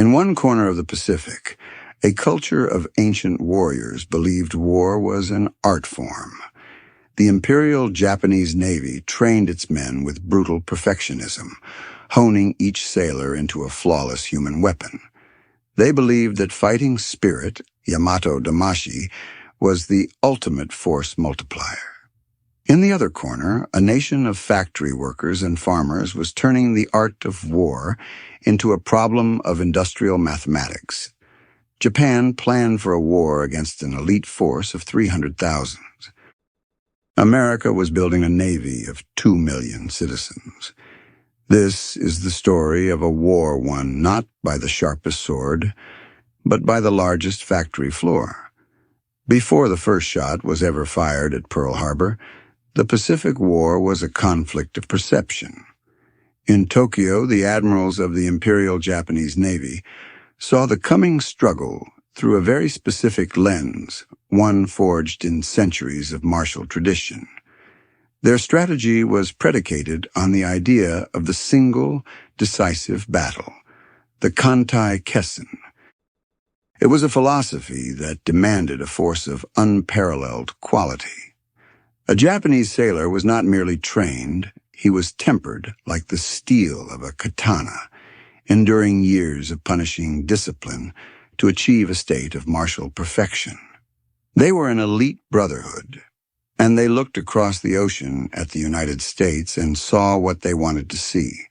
In one corner of the Pacific, a culture of ancient warriors believed war was an art form. The Imperial Japanese Navy trained its men with brutal perfectionism, honing each sailor into a flawless human weapon. They believed that fighting spirit, Yamato Damashi, was the ultimate force multiplier. In the other corner, a nation of factory workers and farmers was turning the art of war into a problem of industrial mathematics. Japan planned for a war against an elite force of 300,000. America was building a navy of 2 million citizens. This is the story of a war won not by the sharpest sword, but by the largest factory floor. Before the first shot was ever fired at Pearl Harbor, the Pacific War was a conflict of perception. In Tokyo, the admirals of the Imperial Japanese Navy saw the coming struggle through a very specific lens, one forged in centuries of martial tradition. Their strategy was predicated on the idea of the single, decisive battle, the Kantai Kessen. It was a philosophy that demanded a force of unparalleled quality. A Japanese sailor was not merely trained, he was tempered like the steel of a katana, enduring years of punishing discipline to achieve a state of martial perfection. They were an elite brotherhood, and they looked across the ocean at the United States and saw what they wanted to see,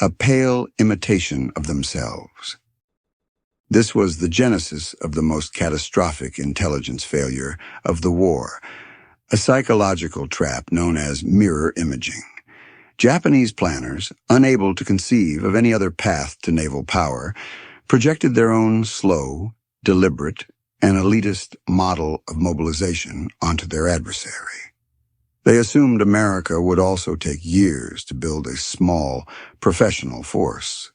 a pale imitation of themselves. This was the genesis of the most catastrophic intelligence failure of the war, a psychological trap known as mirror imaging. Japanese planners, unable to conceive of any other path to naval power, projected their own slow, deliberate, and elitist model of mobilization onto their adversary. They assumed America would also take years to build a small, professional force.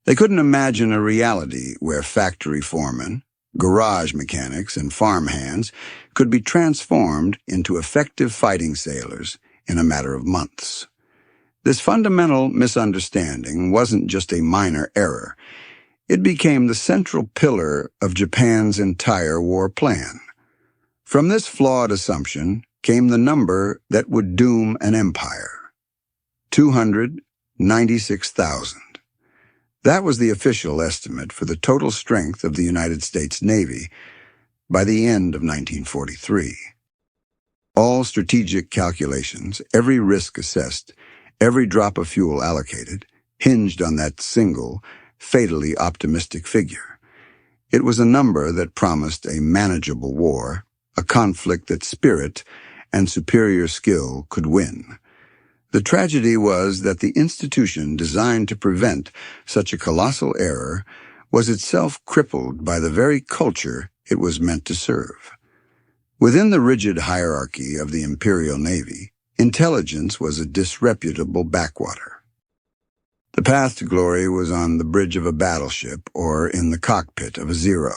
They couldn't imagine a reality where factory foremen, garage mechanics, and farmhands could be transformed into effective fighting sailors in a matter of months. This fundamental misunderstanding wasn't just a minor error. It became the central pillar of Japan's entire war plan. From this flawed assumption came the number that would doom an empire: 296,000. That was the official estimate for the total strength of the United States Navy by the end of 1943. All strategic calculations, every risk assessed, every drop of fuel allocated, hinged on that single, fatally optimistic figure. It was a number that promised a manageable war, a conflict that spirit and superior skill could win. The tragedy was that the institution designed to prevent such a colossal error was itself crippled by the very culture it was meant to serve. Within the rigid hierarchy of the Imperial Navy, intelligence was a disreputable backwater. The path to glory was on the bridge of a battleship or in the cockpit of a Zero.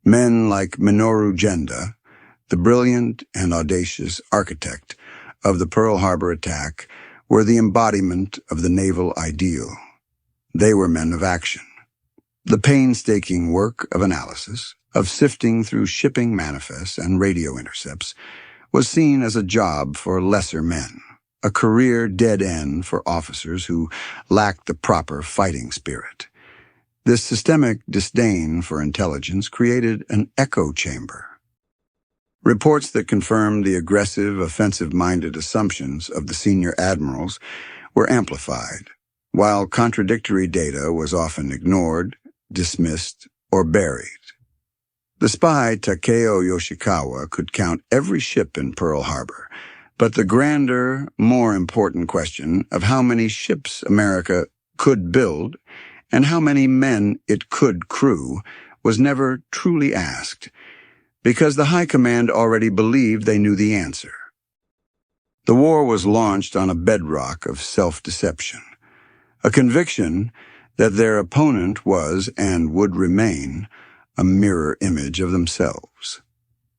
Men like Minoru Genda, the brilliant and audacious architect of the Pearl Harbor attack, were the embodiment of the naval ideal. They were men of action. The painstaking work of analysis, of sifting through shipping manifests and radio intercepts, was seen as a job for lesser men, a career dead end for officers who lacked the proper fighting spirit. This systemic disdain for intelligence created an echo chamber. Reports that confirmed the aggressive, offensive-minded assumptions of the senior admirals were amplified, while contradictory data was often ignored, dismissed, or buried. The spy Takeo Yoshikawa could count every ship in Pearl Harbor, but the grander, more important question of how many ships America could build and how many men it could crew was never truly asked, because the High Command already believed they knew the answer. The war was launched on a bedrock of self-deception, a conviction that their opponent was and would remain a mirror image of themselves.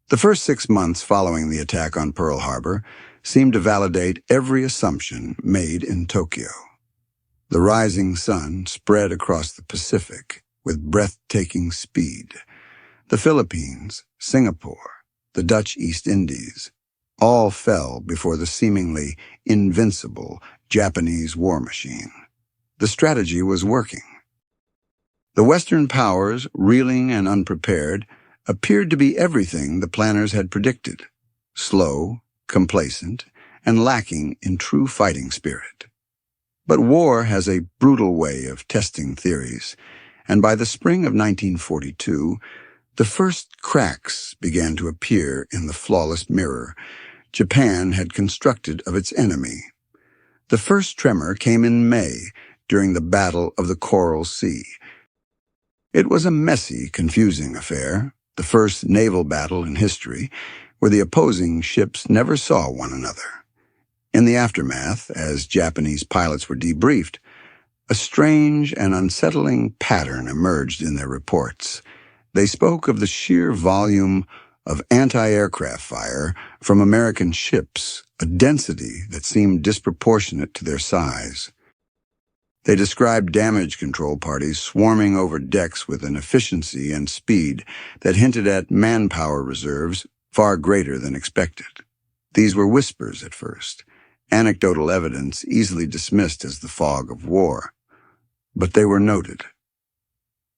The first 6 months following the attack on Pearl Harbor seemed to validate every assumption made in Tokyo. The rising sun spread across the Pacific with breathtaking speed. The Philippines, Singapore, the Dutch East Indies, all fell before the seemingly invincible Japanese war machine. The strategy was working. The Western powers, reeling and unprepared, appeared to be everything the planners had predicted: slow, complacent, and lacking in true fighting spirit. But war has a brutal way of testing theories, and by the spring of 1942, the first cracks began to appear in the flawless mirror Japan had constructed of its enemy. The first tremor came in May, during the Battle of the Coral Sea. It was a messy, confusing affair, the first naval battle in history, where the opposing ships never saw one another. In the aftermath, as Japanese pilots were debriefed, a strange and unsettling pattern emerged in their reports. They spoke of the sheer volume of anti-aircraft fire from American ships, a density that seemed disproportionate to their size. They described damage control parties swarming over decks with an efficiency and speed that hinted at manpower reserves far greater than expected. These were whispers at first, anecdotal evidence easily dismissed as the fog of war. But they were noted.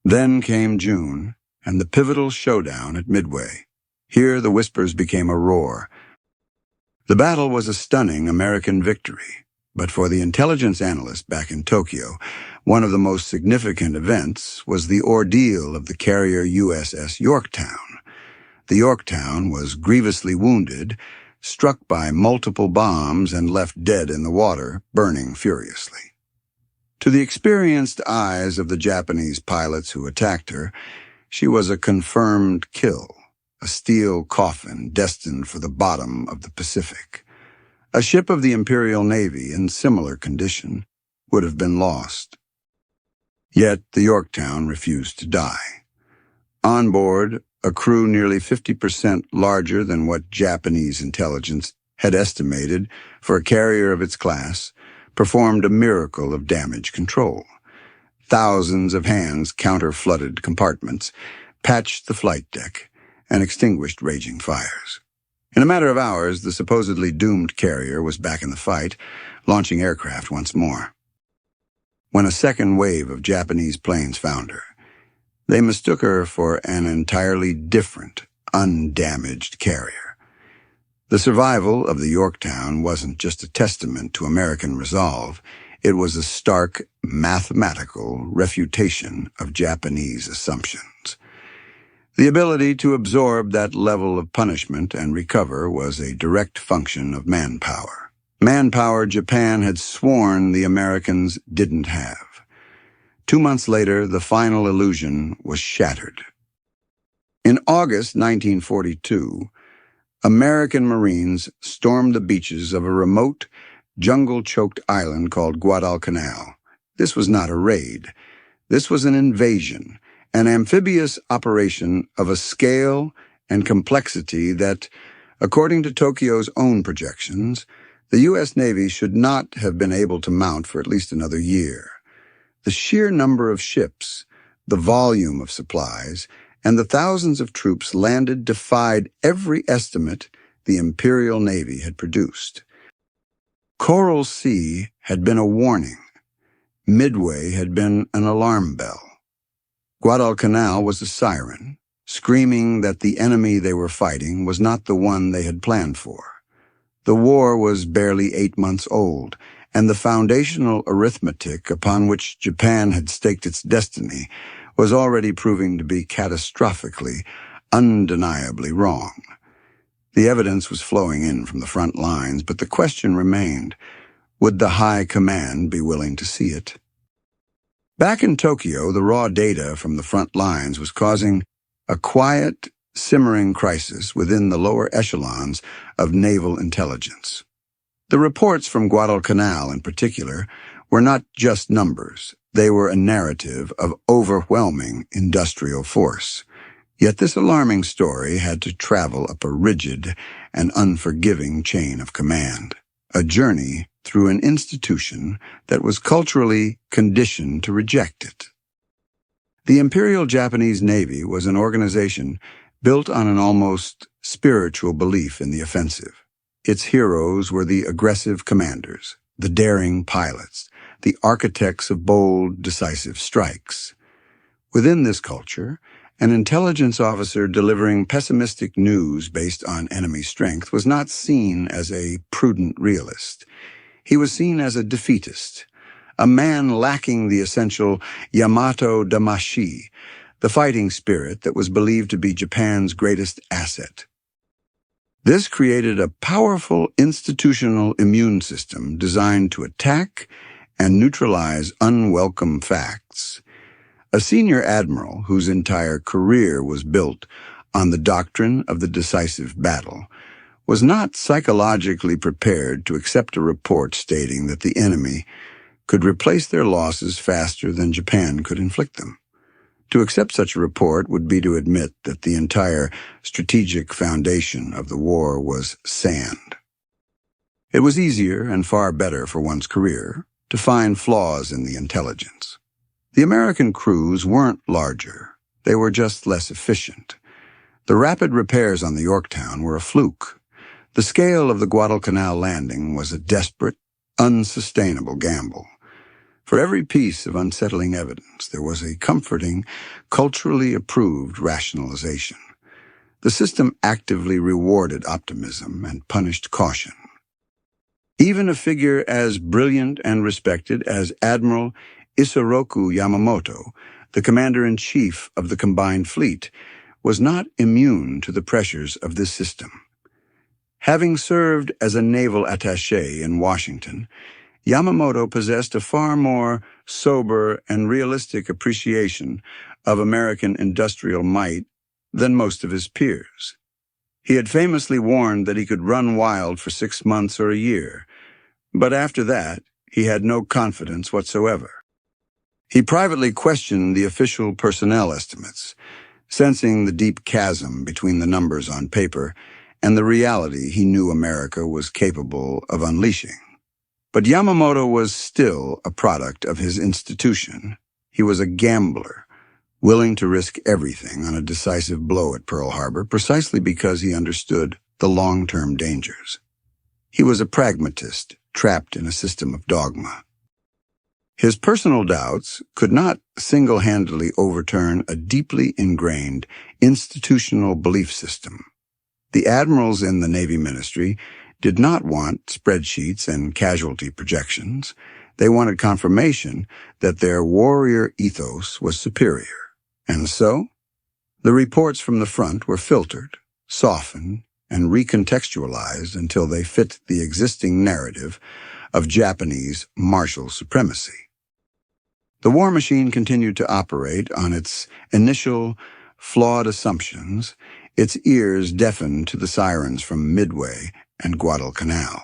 Then came June, and the pivotal showdown at Midway. Here the whispers became a roar. The battle was a stunning American victory. But for the intelligence analyst back in Tokyo, one of the most significant events was the ordeal of the carrier USS Yorktown. The Yorktown was grievously wounded, struck by multiple bombs and left dead in the water, burning furiously. To the experienced eyes of the Japanese pilots who attacked her, she was a confirmed kill, a steel coffin destined for the bottom of the Pacific. A ship of the Imperial Navy in similar condition would have been lost. Yet the Yorktown refused to die. On board, a crew nearly 50% larger than what Japanese intelligence had estimated for a carrier of its class, performed a miracle of damage control. Thousands of hands counter-flooded compartments, patched the flight deck, and extinguished raging fires. In a matter of hours, the supposedly doomed carrier was back in the fight, launching aircraft once more. When a second wave of Japanese planes found her, they mistook her for an entirely different, undamaged carrier. The survival of the Yorktown wasn't just a testament to American resolve, it was a stark, mathematical refutation of Japanese assumptions. The ability to absorb that level of punishment and recover was a direct function of manpower. Manpower Japan had sworn the Americans didn't have. 2 months later, the final illusion was shattered. In August 1942, American Marines stormed the beaches of a remote, jungle-choked island called Guadalcanal. This was not a raid. This was an invasion, an amphibious operation of a scale and complexity that, according to Tokyo's own projections, the U.S. Navy should not have been able to mount for at least another year. The sheer number of ships, the volume of supplies, and the thousands of troops landed defied every estimate the Imperial Navy had produced. Coral Sea had been a warning. Midway had been an alarm bell. Guadalcanal was a siren, screaming that the enemy they were fighting was not the one they had planned for. The war was barely 8 months old, and the foundational arithmetic upon which Japan had staked its destiny was already proving to be catastrophically, undeniably wrong. The evidence was flowing in from the front lines, but the question remained, would the high command be willing to see it? Back in Tokyo, the raw data from the front lines was causing a quiet, simmering crisis within the lower echelons of naval intelligence. The reports from Guadalcanal, in particular, were not just numbers. They were a narrative of overwhelming industrial force. Yet this alarming story had to travel up a rigid and unforgiving chain of command, a journey through an institution that was culturally conditioned to reject it. The Imperial Japanese Navy was an organization built on an almost spiritual belief in the offensive. Its heroes were the aggressive commanders, the daring pilots, the architects of bold, decisive strikes. Within this culture, an intelligence officer delivering pessimistic news based on enemy strength was not seen as a prudent realist. He was seen as a defeatist, a man lacking the essential Yamato Damashi, the fighting spirit that was believed to be Japan's greatest asset. This created a powerful institutional immune system designed to attack and neutralize unwelcome facts. A senior admiral whose entire career was built on the doctrine of the decisive battle was not psychologically prepared to accept a report stating that the enemy could replace their losses faster than Japan could inflict them. To accept such a report would be to admit that the entire strategic foundation of the war was sand. It was easier and far better for one's career to find flaws in the intelligence. The American crews weren't larger, they were just less efficient. The rapid repairs on the Yorktown were a fluke. The scale of the Guadalcanal landing was a desperate, unsustainable gamble. For every piece of unsettling evidence, there was a comforting, culturally approved rationalization. The system actively rewarded optimism and punished caution. Even a figure as brilliant and respected as Admiral Isoroku Yamamoto, the commander-in-chief of the combined fleet, was not immune to the pressures of this system. Having served as a naval attaché in Washington, Yamamoto possessed a far more sober and realistic appreciation of American industrial might than most of his peers. He had famously warned that he could run wild for 6 months or a year, but after that, he had no confidence whatsoever. He privately questioned the official personnel estimates, sensing the deep chasm between the numbers on paper and the reality he knew America was capable of unleashing. But Yamamoto was still a product of his institution. He was a gambler, willing to risk everything on a decisive blow at Pearl Harbor precisely because he understood the long-term dangers. He was a pragmatist, trapped in a system of dogma. His personal doubts could not single-handedly overturn a deeply ingrained institutional belief system. The admirals in the Navy Ministry did not want spreadsheets and casualty projections. They wanted confirmation that their warrior ethos was superior. And so, the reports from the front were filtered, softened, and recontextualized until they fit the existing narrative of Japanese martial supremacy. The war machine continued to operate on its initial, flawed assumptions, its ears deafened to the sirens from Midway and Guadalcanal.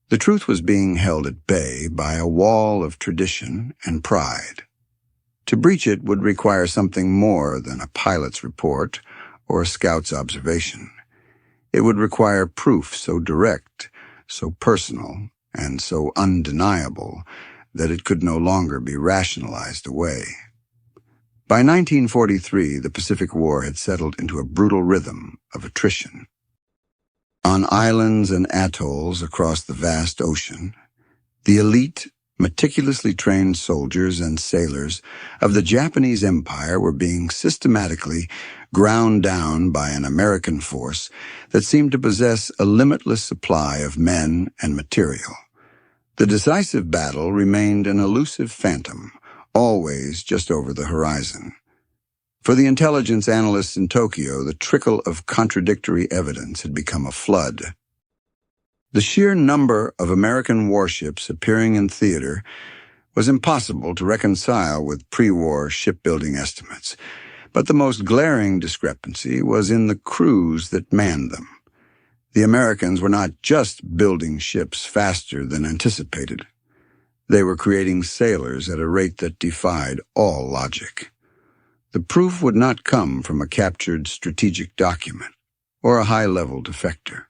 The truth was being held at bay by a wall of tradition and pride. To breach it would require something more than a pilot's report or a scout's observation. It would require proof so direct, so personal, and so undeniable that it could no longer be rationalized away. By 1943, the Pacific War had settled into a brutal rhythm of attrition. On islands and atolls across the vast ocean, the elite, meticulously trained soldiers and sailors of the Japanese Empire were being systematically ground down by an American force that seemed to possess a limitless supply of men and material. The decisive battle remained an elusive phantom, always just over the horizon. For the intelligence analysts in Tokyo, the trickle of contradictory evidence had become a flood. The sheer number of American warships appearing in theater was impossible to reconcile with pre-war shipbuilding estimates, but the most glaring discrepancy was in the crews that manned them. The Americans were not just building ships faster than anticipated. They were creating sailors at a rate that defied all logic. The proof would not come from a captured strategic document or a high-level defector.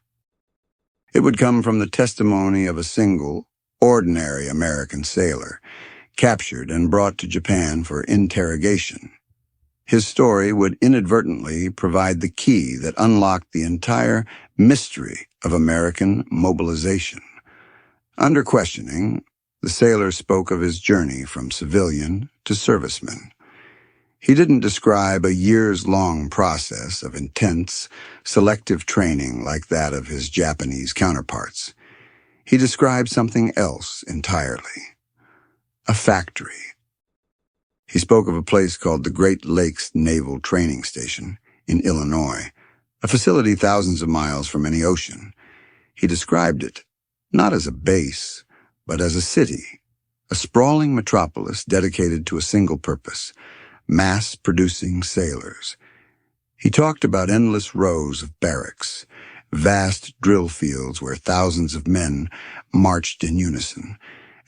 It would come from the testimony of a single, ordinary American sailor, captured and brought to Japan for interrogation. His story would inadvertently provide the key that unlocked the entire mystery of American mobilization. Under questioning, the sailor spoke of his journey from civilian to serviceman. He didn't describe a years-long process of intense, selective training like that of his Japanese counterparts. He described something else entirely: a factory. He spoke of a place called the Great Lakes Naval Training Station in Illinois, a facility thousands of miles from any ocean. He described it not as a base, but as a city, a sprawling metropolis dedicated to a single purpose: mass-producing sailors. He talked about endless rows of barracks, vast drill fields where thousands of men marched in unison,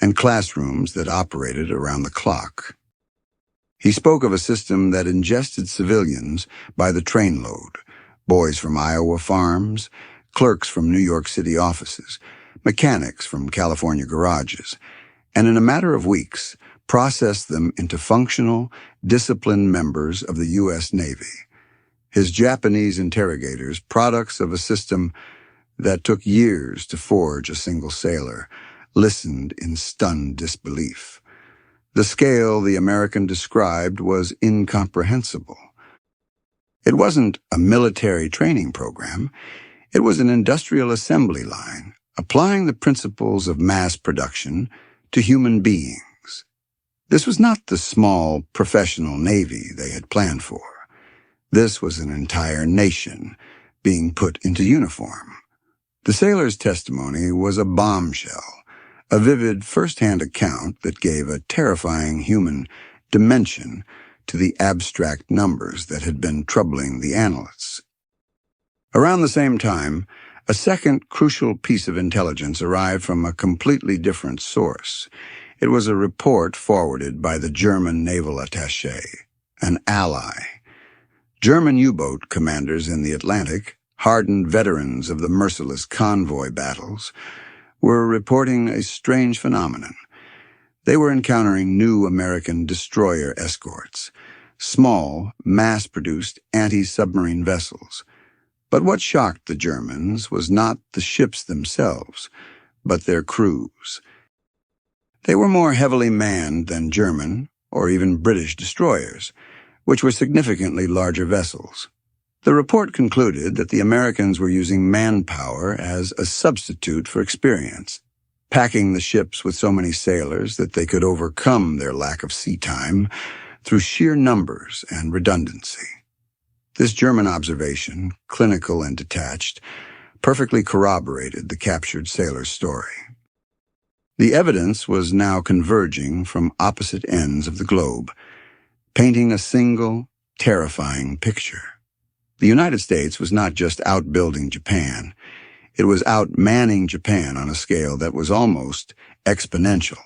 and classrooms that operated around the clock. He spoke of a system that ingested civilians by the trainload: boys from Iowa farms, clerks from New York City offices, mechanics from California garages, and in a matter of weeks, processed them into functional, disciplined members of the U.S. Navy. His Japanese interrogators, products of a system that took years to forge a single sailor, listened in stunned disbelief. The scale the American described was incomprehensible. It wasn't a military training program. It was an industrial assembly line, applying the principles of mass production to human beings. This was not the small, professional navy they had planned for. This was an entire nation being put into uniform. The sailor's testimony was a bombshell, a vivid first-hand account that gave a terrifying human dimension to the abstract numbers that had been troubling the analysts. Around the same time, a second crucial piece of intelligence arrived from a completely different source. It was a report forwarded by the German naval attaché, an ally. German U-boat commanders in the Atlantic, hardened veterans of the merciless convoy battles, were reporting a strange phenomenon. They were encountering new American destroyer escorts, small, mass-produced anti-submarine vessels. But what shocked the Germans was not the ships themselves, but their crews. They were more heavily manned than German or even British destroyers, which were significantly larger vessels. The report concluded that the Americans were using manpower as a substitute for experience, packing the ships with so many sailors that they could overcome their lack of sea time through sheer numbers and redundancy. This German observation, clinical and detached, perfectly corroborated the captured sailor's story. The evidence was now converging from opposite ends of the globe, painting a single, terrifying picture. The United States was not just outbuilding Japan. It was outmanning Japan on a scale that was almost exponential.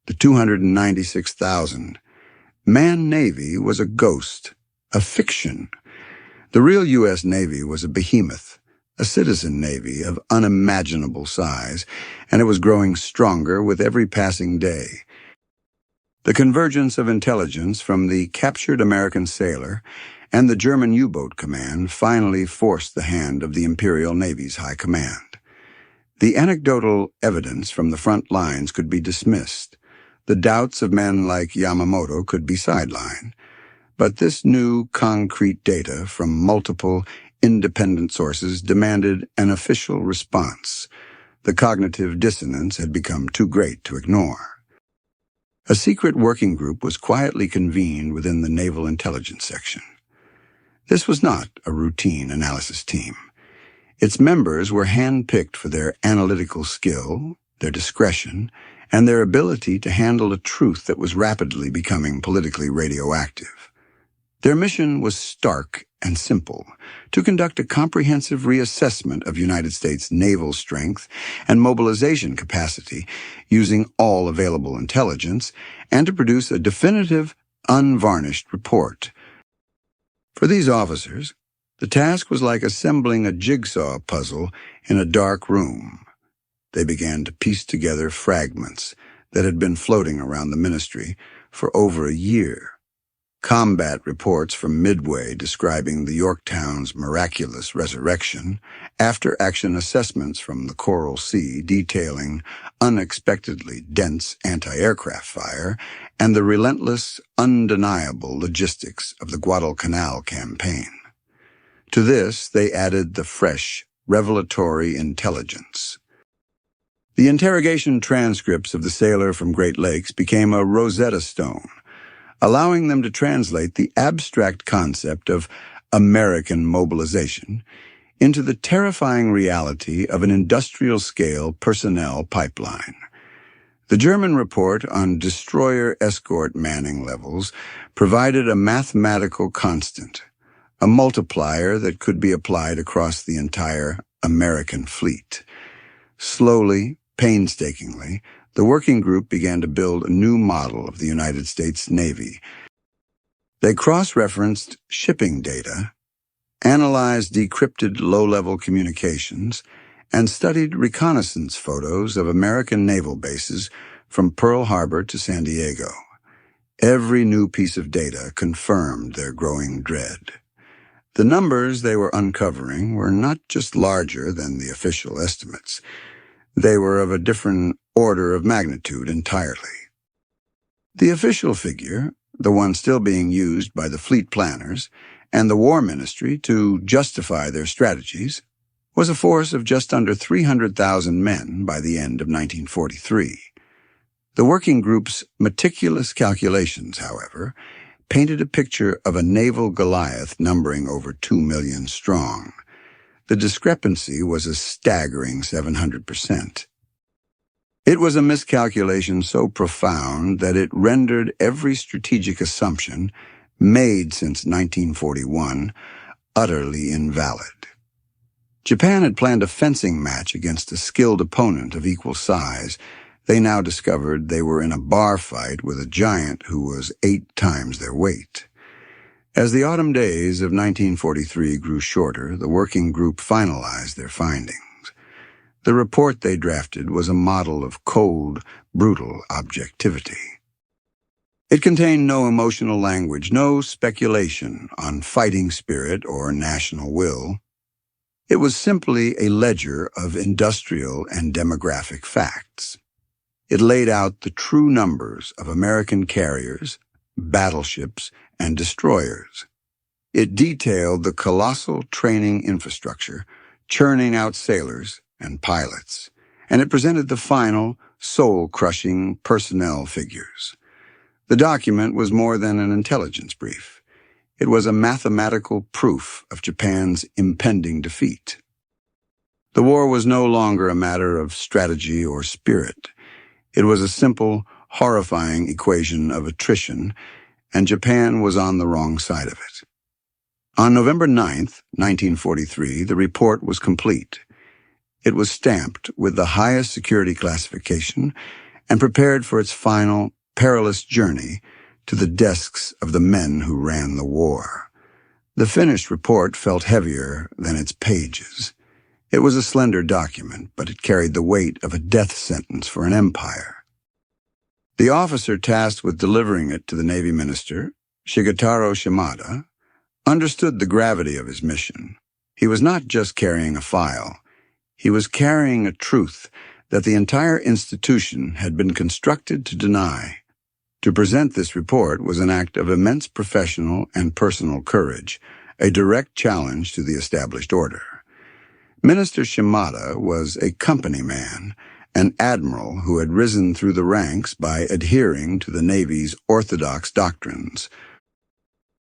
The 296,000 man Navy was a ghost, a fiction. The real U.S. Navy was a behemoth, a citizen navy of unimaginable size, and it was growing stronger with every passing day. The convergence of intelligence from the captured American sailor and the German U-boat command finally forced the hand of the Imperial Navy's high command. The anecdotal evidence from the front lines could be dismissed. The doubts of men like Yamamoto could be sidelined. But this new concrete data from multiple independent sources demanded an official response. The cognitive dissonance had become too great to ignore. A secret working group was quietly convened within the Naval Intelligence Section. This was not a routine analysis team. Its members were hand-picked for their analytical skill, their discretion, and their ability to handle a truth that was rapidly becoming politically radioactive. Their mission was stark and simple: to conduct a comprehensive reassessment of United States naval strength and mobilization capacity using all available intelligence, and to produce a definitive, unvarnished report. For these officers, the task was like assembling a jigsaw puzzle in a dark room. They began to piece together fragments that had been floating around the ministry for over a year. Combat reports from Midway describing the Yorktown's miraculous resurrection, after-action assessments from the Coral Sea detailing unexpectedly dense anti-aircraft fire, and the relentless, undeniable logistics of the Guadalcanal campaign. To this, they added the fresh, revelatory intelligence. The interrogation transcripts of the sailor from Great Lakes became a Rosetta Stone, allowing them to translate the abstract concept of American mobilization into the terrifying reality of an industrial-scale personnel pipeline. The German report on destroyer escort manning levels provided a mathematical constant, a multiplier that could be applied across the entire American fleet. Slowly, painstakingly, the working group began to build a new model of the United States Navy. They cross-referenced shipping data, analyzed decrypted low-level communications, and studied reconnaissance photos of American naval bases from Pearl Harbor to San Diego. Every new piece of data confirmed their growing dread. The numbers they were uncovering were not just larger than the official estimates. They were of a different order of magnitude entirely. The official figure, the one still being used by the fleet planners and the War Ministry to justify their strategies, was a force of just under 300,000 men by the end of 1943. The working group's meticulous calculations, however, painted a picture of a naval Goliath numbering over 2 million strong. The discrepancy was a staggering 700%. It was a miscalculation so profound that it rendered every strategic assumption made since 1941 utterly invalid. Japan had planned a fencing match against a skilled opponent of equal size. They now discovered they were in a bar fight with a giant who was 8 times their weight. As the autumn days of 1943 grew shorter, the working group finalized their findings. The report they drafted was a model of cold, brutal objectivity. It contained no emotional language, no speculation on fighting spirit or national will. It was simply a ledger of industrial and demographic facts. It laid out the true numbers of American carriers, battleships, and destroyers. It detailed the colossal training infrastructure, churning out sailors and pilots, and it presented the final, soul-crushing personnel figures. The document was more than an intelligence brief. It was a mathematical proof of Japan's impending defeat. The war was no longer a matter of strategy or spirit. It was a simple, horrifying equation of attrition, and Japan was on the wrong side of it. On November 9th, 1943, the report was complete. It was stamped with the highest security classification and prepared for its final, perilous journey to the desks of the men who ran the war. The finished report felt heavier than its pages. It was a slender document, but it carried the weight of a death sentence for an empire. The officer tasked with delivering it to the Navy Minister, Shigetaro Shimada, understood the gravity of his mission. He was not just carrying a file. He was carrying a truth that the entire institution had been constructed to deny. To present this report was an act of immense professional and personal courage, a direct challenge to the established order. Minister Shimada was a company man, an admiral who had risen through the ranks by adhering to the Navy's orthodox doctrines.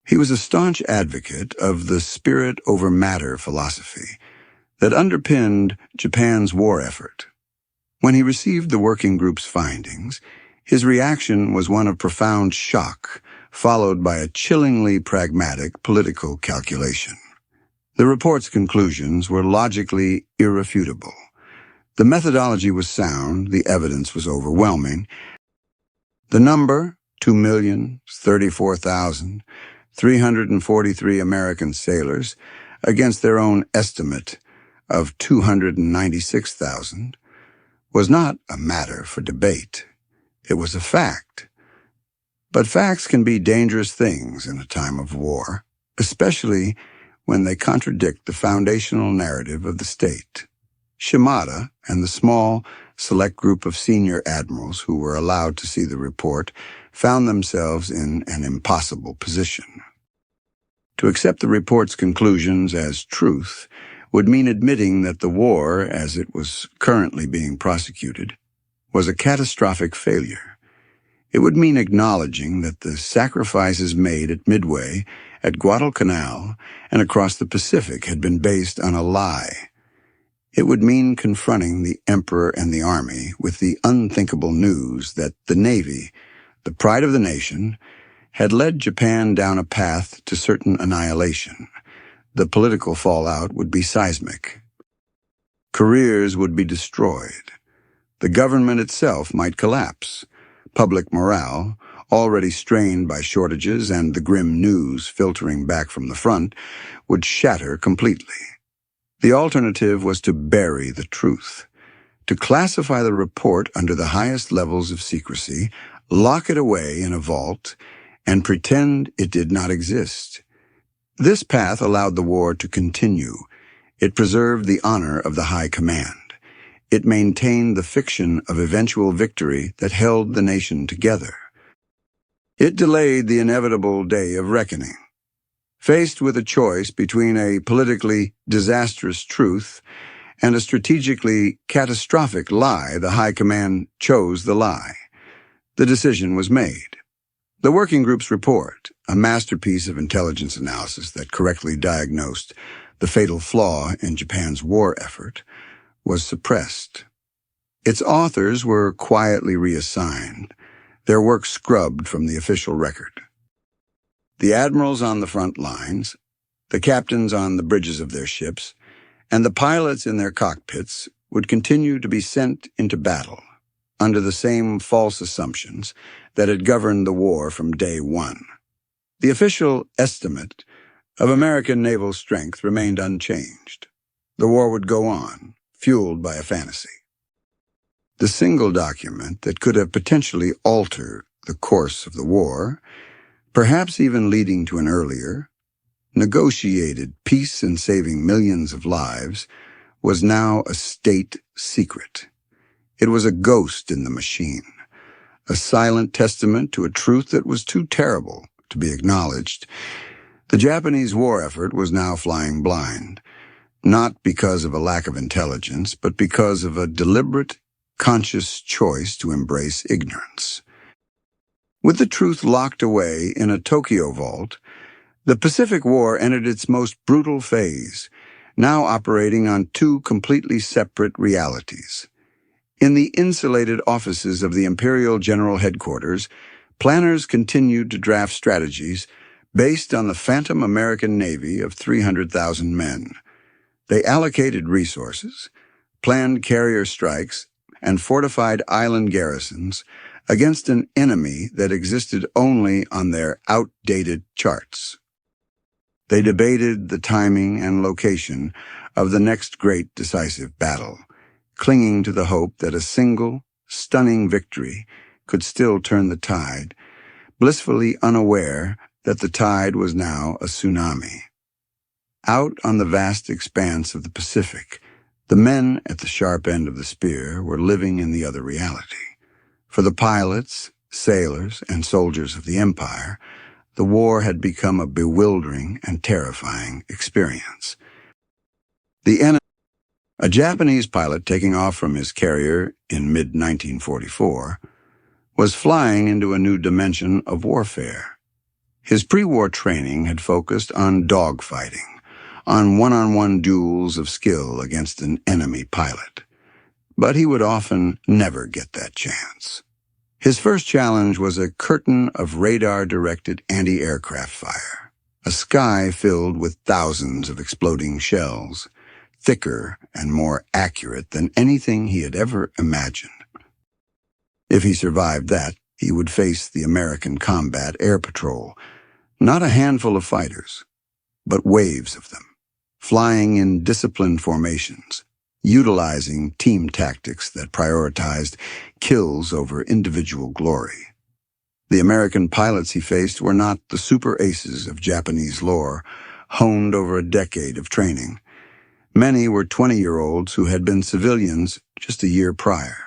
He was a staunch advocate of the spirit over matter philosophy that underpinned Japan's war effort. When he received the working group's findings, his reaction was one of profound shock, followed by a chillingly pragmatic political calculation. The report's conclusions were logically irrefutable. The methodology was sound, the evidence was overwhelming. The number, 2,034,343 American sailors, against their own estimate of 296,000, was not a matter for debate. It was a fact. But facts can be dangerous things in a time of war, especially when they contradict the foundational narrative of the state. Shimada and the small, select group of senior admirals who were allowed to see the report found themselves in an impossible position. To accept the report's conclusions as truth would mean admitting that the war, as it was currently being prosecuted, was a catastrophic failure. It would mean acknowledging that the sacrifices made at Midway, at Guadalcanal, and across the Pacific had been based on a lie. It would mean confronting the Emperor and the Army with the unthinkable news that the Navy, the pride of the nation, had led Japan down a path to certain annihilation. The political fallout would be seismic. Careers would be destroyed. The government itself might collapse. Public morale, already strained by shortages and the grim news filtering back from the front, would shatter completely. The alternative was to bury the truth, to classify the report under the highest levels of secrecy, lock it away in a vault, and pretend it did not exist. This path allowed the war to continue. It preserved the honor of the High Command. It maintained the fiction of eventual victory that held the nation together. It delayed the inevitable day of reckoning. Faced with a choice between a politically disastrous truth and a strategically catastrophic lie, the High Command chose the lie. The decision was made. The working group's report, a masterpiece of intelligence analysis that correctly diagnosed the fatal flaw in Japan's war effort, was suppressed. Its authors were quietly reassigned, their work scrubbed from the official record. The admirals on the front lines, the captains on the bridges of their ships, and the pilots in their cockpits would continue to be sent into battle under the same false assumptions that had governed the war from day one. The official estimate of American naval strength remained unchanged. The war would go on, fueled by a fantasy. The single document that could have potentially altered the course of the war, perhaps even leading to an earlier, negotiated peace and saving millions of lives, was now a state secret. It was a ghost in the machine, a silent testament to a truth that was too terrible to be acknowledged. The Japanese war effort was now flying blind, not because of a lack of intelligence, but because of a deliberate, conscious choice to embrace ignorance. With the truth locked away in a Tokyo vault, the Pacific War entered its most brutal phase, now operating on two completely separate realities. In the insulated offices of the Imperial General Headquarters, planners continued to draft strategies based on the phantom American Navy of 300,000 men. They allocated resources, planned carrier strikes, and fortified island garrisons against an enemy that existed only on their outdated charts. They debated the timing and location of the next great decisive battle, clinging to the hope that a single, stunning victory could still turn the tide, blissfully unaware that the tide was now a tsunami. Out on the vast expanse of the Pacific, the men at the sharp end of the spear were living in the other reality. For the pilots, sailors, and soldiers of the Empire, the war had become a bewildering and terrifying experience. A Japanese pilot taking off from his carrier in mid-1944 was flying into a new dimension of warfare. His pre-war training had focused on dogfighting, on one-on-one duels of skill against an enemy pilot. But he would often never get that chance. His first challenge was a curtain of radar-directed anti-aircraft fire, a sky filled with thousands of exploding shells, thicker and more accurate than anything he had ever imagined. If he survived that, he would face the American Combat Air Patrol, not a handful of fighters, but waves of them, flying in disciplined formations, utilizing team tactics that prioritized kills over individual glory. The American pilots he faced were not the super aces of Japanese lore, honed over a decade of training. Many were 20-year-olds who had been civilians just a year prior.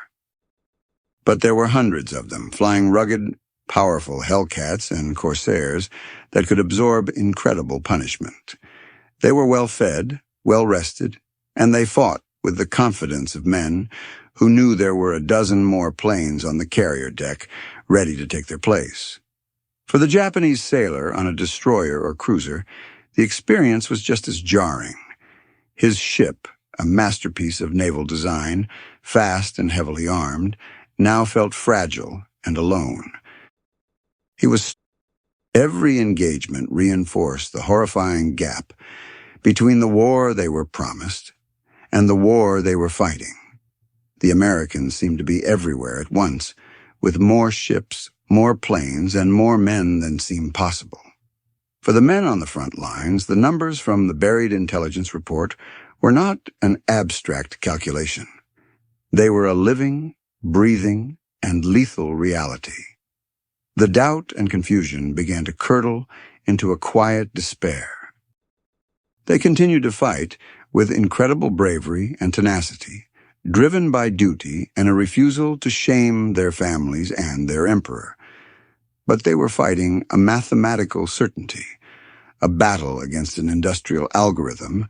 But there were hundreds of them, flying rugged, powerful Hellcats and Corsairs that could absorb incredible punishment. They were well-fed, well-rested, and they fought with the confidence of men who knew there were a dozen more planes on the carrier deck ready to take their place. For the Japanese sailor on a destroyer or cruiser, the experience was just as jarring. His ship, a masterpiece of naval design, fast and heavily armed, now felt fragile and alone. Every engagement reinforced the horrifying gap between the war they were promised and the war they were fighting. The Americans seemed to be everywhere at once, with more ships, more planes, and more men than seemed possible. For the men on the front lines, the numbers from the buried intelligence report were not an abstract calculation. They were a living, breathing, and lethal reality. The doubt and confusion began to curdle into a quiet despair. They continued to fight with incredible bravery and tenacity, driven by duty and a refusal to shame their families and their emperor. But they were fighting a mathematical certainty, a battle against an industrial algorithm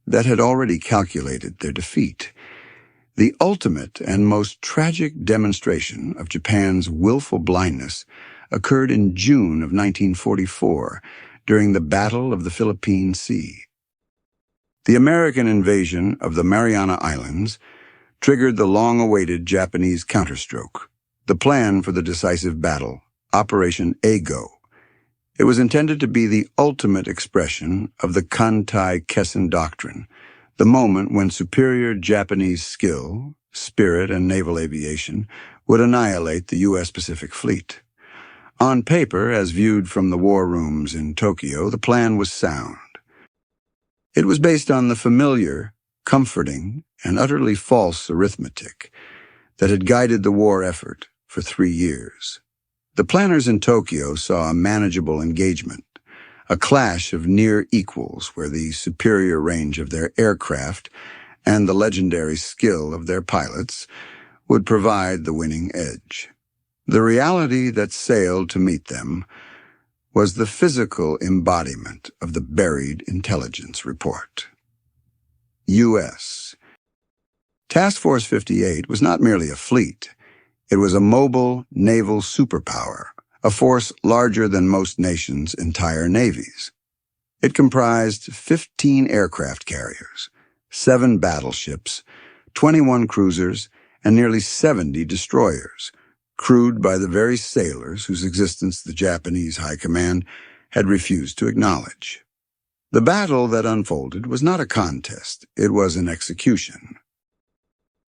that had already calculated their defeat. The ultimate and most tragic demonstration of Japan's willful blindness occurred in June of 1944 during the Battle of the Philippine Sea. The American invasion of the Mariana Islands triggered the long-awaited Japanese counterstroke, the plan for the decisive battle, Operation A-Go. It was intended to be the ultimate expression of the Kantai-Kessen Doctrine, the moment when superior Japanese skill, spirit, and naval aviation would annihilate the U.S. Pacific Fleet. On paper, as viewed from the war rooms in Tokyo, the plan was sound. It was based on the familiar, comforting, and utterly false arithmetic that had guided the war effort for 3 years. The planners in Tokyo saw a manageable engagement, a clash of near equals where the superior range of their aircraft and the legendary skill of their pilots would provide the winning edge. The reality that sailed to meet them was the physical embodiment of the buried intelligence report. U.S. Task Force 58 was not merely a fleet. It was a mobile naval superpower, a force larger than most nations' entire navies. It comprised 15 aircraft carriers, 7 battleships, 21 cruisers, and nearly 70 destroyers, crewed by the very sailors whose existence the Japanese High Command had refused to acknowledge. The battle that unfolded was not a contest, it was an execution.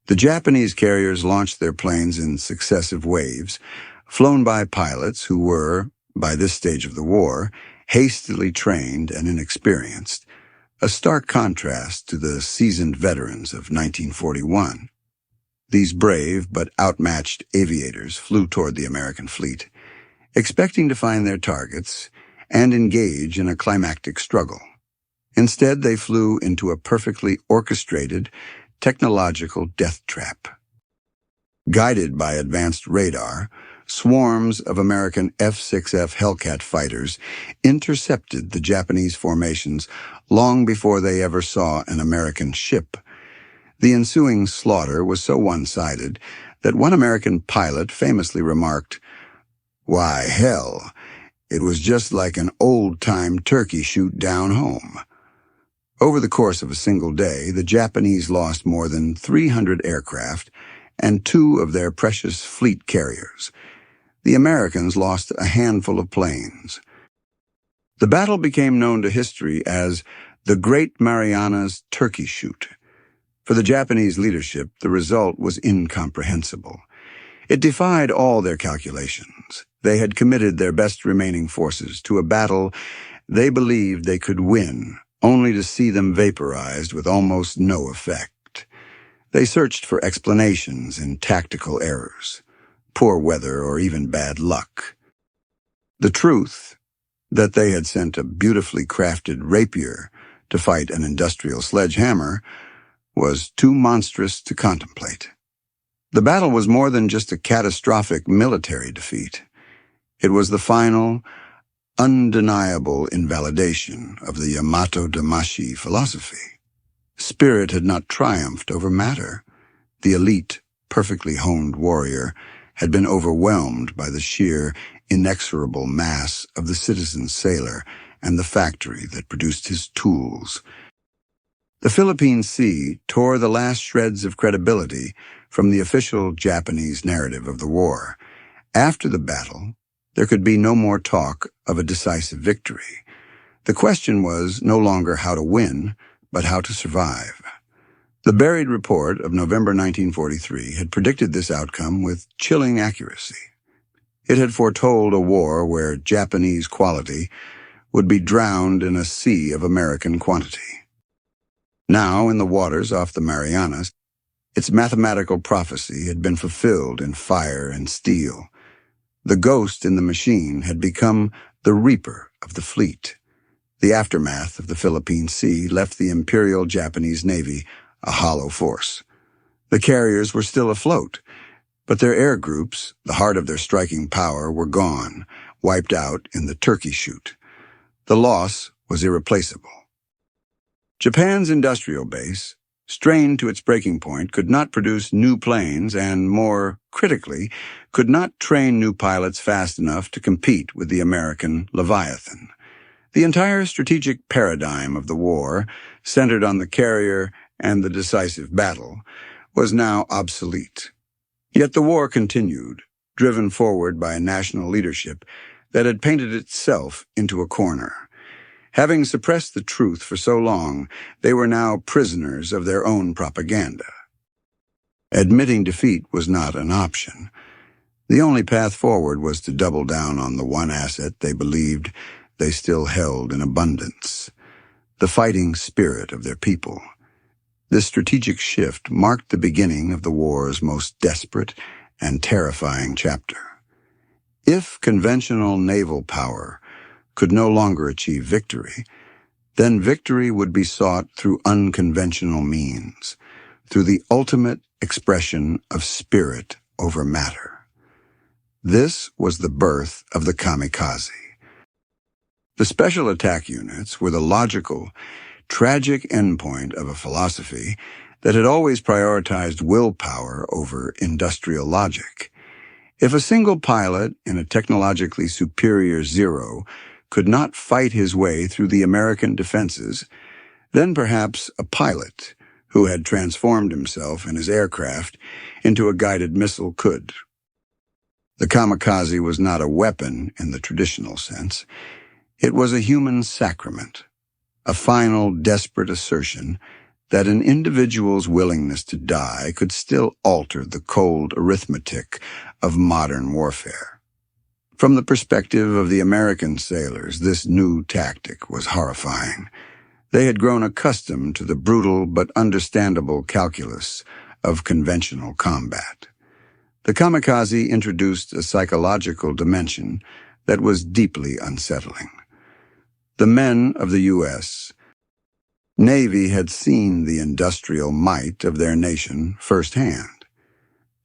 The Japanese carriers launched their planes in successive waves, flown by pilots who were, by this stage of the war, hastily trained and inexperienced, a stark contrast to the seasoned veterans of 1941. These brave but outmatched aviators flew toward the American fleet, expecting to find their targets and engage in a climactic struggle. Instead, they flew into a perfectly orchestrated, technological death trap. Guided by advanced radar, swarms of American F-6F Hellcat fighters intercepted the Japanese formations long before they ever saw an American ship. The ensuing slaughter was so one-sided that one American pilot famously remarked, "Why, hell, it was just like an old-time turkey shoot down home." Over the course of a single day, the Japanese lost more than 300 aircraft and 2 of their precious fleet carriers. The Americans lost a handful of planes. The battle became known to history as the Great Marianas Turkey Shoot. For the Japanese leadership, the result was incomprehensible. It defied all their calculations. They had committed their best remaining forces to a battle they believed they could win, only to see them vaporized with almost no effect. They searched for explanations in tactical errors, poor weather, or even bad luck. The truth, that they had sent a beautifully crafted rapier to fight an industrial sledgehammer, was too monstrous to contemplate. The battle was more than just a catastrophic military defeat. It was the final, undeniable invalidation of the Yamato Damashi philosophy. Spirit had not triumphed over matter. The elite, perfectly honed warrior had been overwhelmed by the sheer, inexorable mass of the citizen sailor and the factory that produced his tools. The Philippine Sea tore the last shreds of credibility from the official Japanese narrative of the war. After the battle, there could be no more talk of a decisive victory. The question was no longer how to win, but how to survive. The buried report of November 1943 had predicted this outcome with chilling accuracy. It had foretold a war where Japanese quality would be drowned in a sea of American quantity. Now, in the waters off the Marianas, its mathematical prophecy had been fulfilled in fire and steel. The ghost in the machine had become the reaper of the fleet. The aftermath of the Philippine Sea left the Imperial Japanese Navy a hollow force. The carriers were still afloat, but their air groups, the heart of their striking power, were gone, wiped out in the turkey shoot. The loss was irreplaceable. Japan's industrial base, strained to its breaking point, could not produce new planes and, more critically, could not train new pilots fast enough to compete with the American Leviathan. The entire strategic paradigm of the war, centered on the carrier and the decisive battle, was now obsolete. Yet the war continued, driven forward by a national leadership that had painted itself into a corner. Having suppressed the truth for so long, they were now prisoners of their own propaganda. Admitting defeat was not an option. The only path forward was to double down on the one asset they believed they still held in abundance: the fighting spirit of their people. This strategic shift marked the beginning of the war's most desperate and terrifying chapter. If conventional naval power could no longer achieve victory, then victory would be sought through unconventional means, through the ultimate expression of spirit over matter. This was the birth of the kamikaze. The special attack units were the logical, tragic endpoint of a philosophy that had always prioritized willpower over industrial logic. If a single pilot in a technologically superior Zero could not fight his way through the American defenses, then perhaps a pilot who had transformed himself and his aircraft into a guided missile could. The kamikaze was not a weapon in the traditional sense. It was a human sacrament, a final, desperate assertion that an individual's willingness to die could still alter the cold arithmetic of modern warfare. From the perspective of the American sailors, this new tactic was horrifying. They had grown accustomed to the brutal but understandable calculus of conventional combat. The kamikaze introduced a psychological dimension that was deeply unsettling. The men of the U.S. Navy had seen the industrial might of their nation firsthand.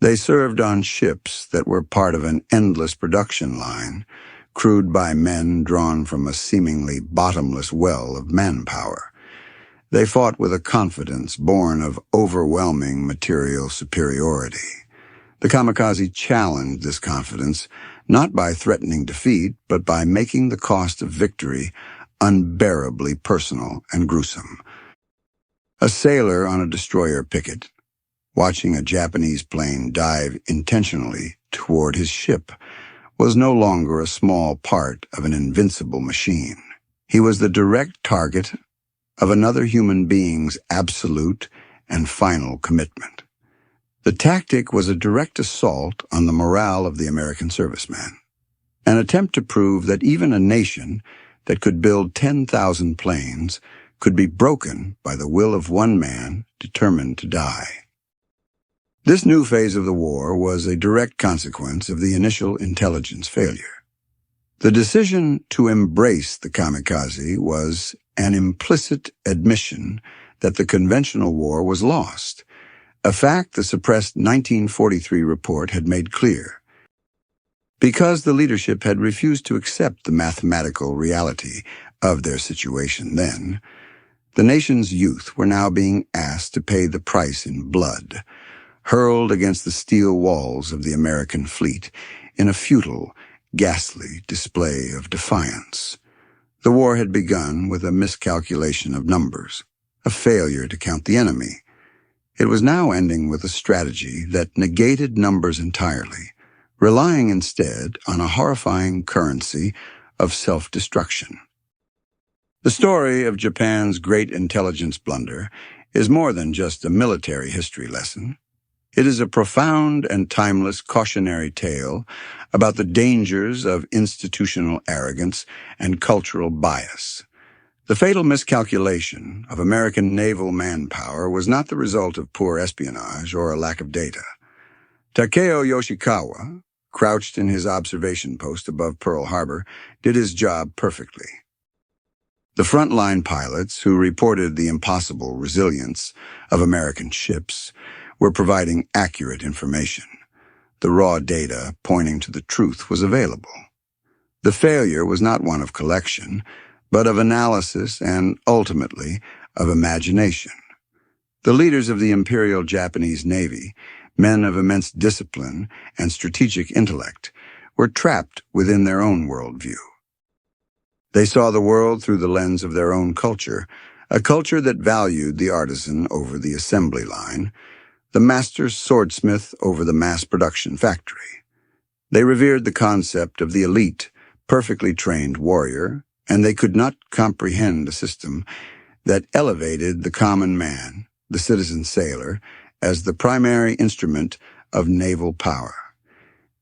They served on ships that were part of an endless production line, crewed by men drawn from a seemingly bottomless well of manpower. They fought with a confidence born of overwhelming material superiority. The kamikaze challenged this confidence, not by threatening defeat, but by making the cost of victory unbearably personal and gruesome. A sailor on a destroyer picket, watching a Japanese plane dive intentionally toward his ship, was no longer a small part of an invincible machine. He was the direct target of another human being's absolute and final commitment. The tactic was a direct assault on the morale of the American serviceman, an attempt to prove that even a nation that could build 10,000 planes could be broken by the will of one man determined to die. This new phase of the war was a direct consequence of the initial intelligence failure. The decision to embrace the kamikaze was an implicit admission that the conventional war was lost, a fact the suppressed 1943 report had made clear. Because the leadership had refused to accept the mathematical reality of their situation then, the nation's youth were now being asked to pay the price in blood, hurled against the steel walls of the American fleet in a futile, ghastly display of defiance. The war had begun with a miscalculation of numbers, a failure to count the enemy. It was now ending with a strategy that negated numbers entirely, relying instead on a horrifying currency of self-destruction. The story of Japan's great intelligence blunder is more than just a military history lesson. It is a profound and timeless cautionary tale about the dangers of institutional arrogance and cultural bias. The fatal miscalculation of American naval manpower was not the result of poor espionage or a lack of data. Takeo Yoshikawa, crouched in his observation post above Pearl Harbor, did his job perfectly. The frontline pilots who reported the impossible resilience of American ships were providing accurate information. The raw data pointing to the truth was available. The failure was not one of collection, but of analysis and, ultimately, of imagination. The leaders of the Imperial Japanese Navy, men of immense discipline and strategic intellect, were trapped within their own worldview. They saw the world through the lens of their own culture, a culture that valued the artisan over the assembly line, the master swordsmith over the mass production factory. They revered the concept of the elite, perfectly trained warrior, and they could not comprehend a system that elevated the common man, the citizen sailor, as the primary instrument of naval power.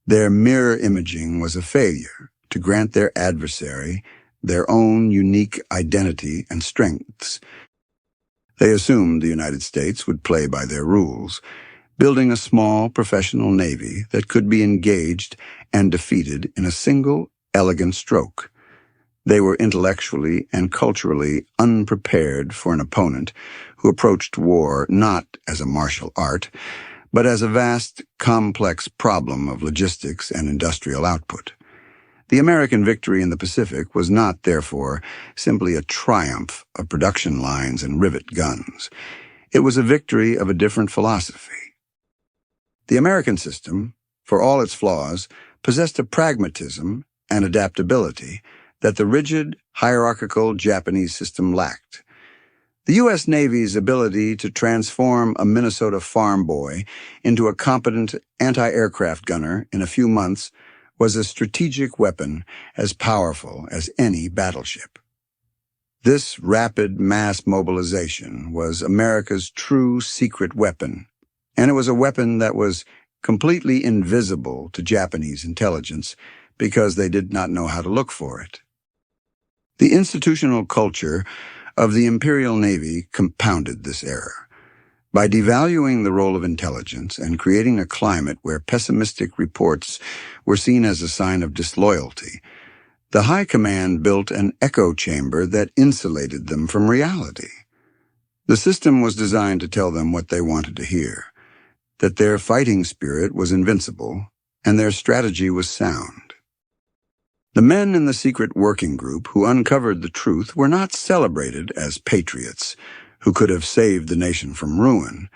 Their mirror imaging was a failure to grant their adversary their own unique identity and strengths. They assumed the United States would play by their rules, building a small professional navy that could be engaged and defeated in a single, elegant stroke. They were intellectually and culturally unprepared for an opponent who approached war not as a martial art, but as a vast, complex problem of logistics and industrial output. The American victory in the Pacific was not, therefore, simply a triumph of production lines and rivet guns. It was a victory of a different philosophy. The American system, for all its flaws, possessed a pragmatism and adaptability that the rigid, hierarchical Japanese system lacked. The U.S. Navy's ability to transform a Minnesota farm boy into a competent anti-aircraft gunner in a few months was a strategic weapon as powerful as any battleship. This rapid mass mobilization was America's true secret weapon, and it was a weapon that was completely invisible to Japanese intelligence because they did not know how to look for it. The institutional culture of the Imperial Navy compounded this error. By devaluing the role of intelligence and creating a climate where pessimistic reports were seen as a sign of disloyalty, the High Command built an echo chamber that insulated them from reality. The system was designed to tell them what they wanted to hear, that their fighting spirit was invincible and their strategy was sound. The men in the secret working group who uncovered the truth were not celebrated as patriots who could have saved the nation from ruin.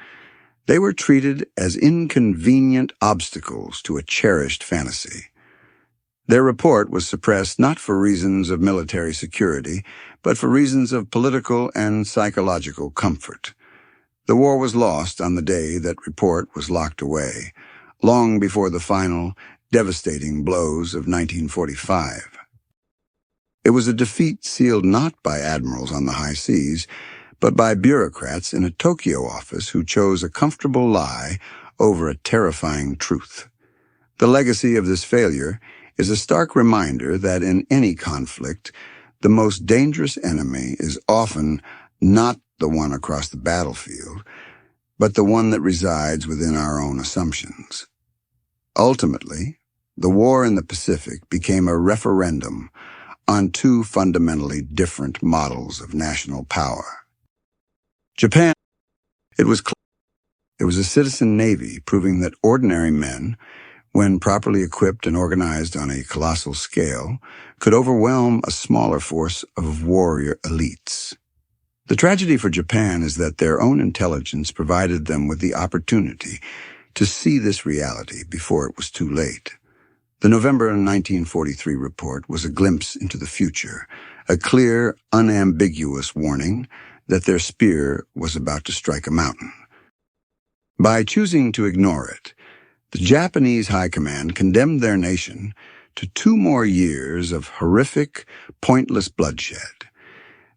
They were treated as inconvenient obstacles to a cherished fantasy. Their report was suppressed not for reasons of military security, but for reasons of political and psychological comfort. The war was lost on the day that report was locked away, long before the final, devastating blows of 1945. It was a defeat sealed not by admirals on the high seas, but by bureaucrats in a Tokyo office who chose a comfortable lie over a terrifying truth. The legacy of this failure is a stark reminder that in any conflict, the most dangerous enemy is often not the one across the battlefield, but the one that resides within our own assumptions. Ultimately, the war in the Pacific became a referendum on two fundamentally different models of national power. Japan, it was a citizen navy, proving that ordinary men, when properly equipped and organized on a colossal scale, could overwhelm a smaller force of warrior elites. The tragedy for Japan is that their own intelligence provided them with the opportunity to see this reality before it was too late. The November 1943 report was a glimpse into the future, a clear, unambiguous warning that their spear was about to strike a mountain. By choosing to ignore it, the Japanese High Command condemned their nation to 2 more years of horrific, pointless bloodshed.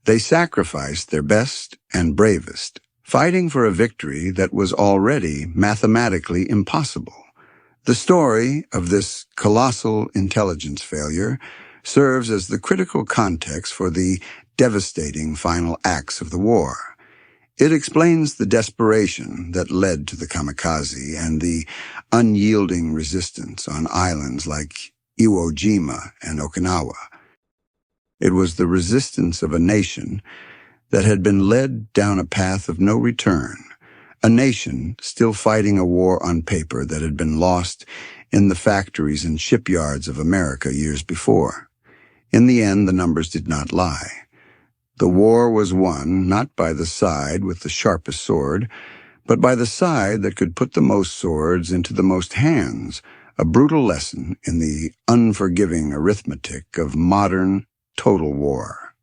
They sacrificed their best and bravest, fighting for a victory that was already mathematically impossible. The story of this colossal intelligence failure serves as the critical context for the devastating final acts of the war. It explains the desperation that led to the kamikaze and the unyielding resistance on islands like Iwo Jima and Okinawa. It was the resistance of a nation that had been led down a path of no return, a nation still fighting a war on paper that had been lost in the factories and shipyards of America years before. In the end, the numbers did not lie. The war was won not by the side with the sharpest sword, but by the side that could put the most swords into the most hands, a brutal lesson in the unforgiving arithmetic of modern total war.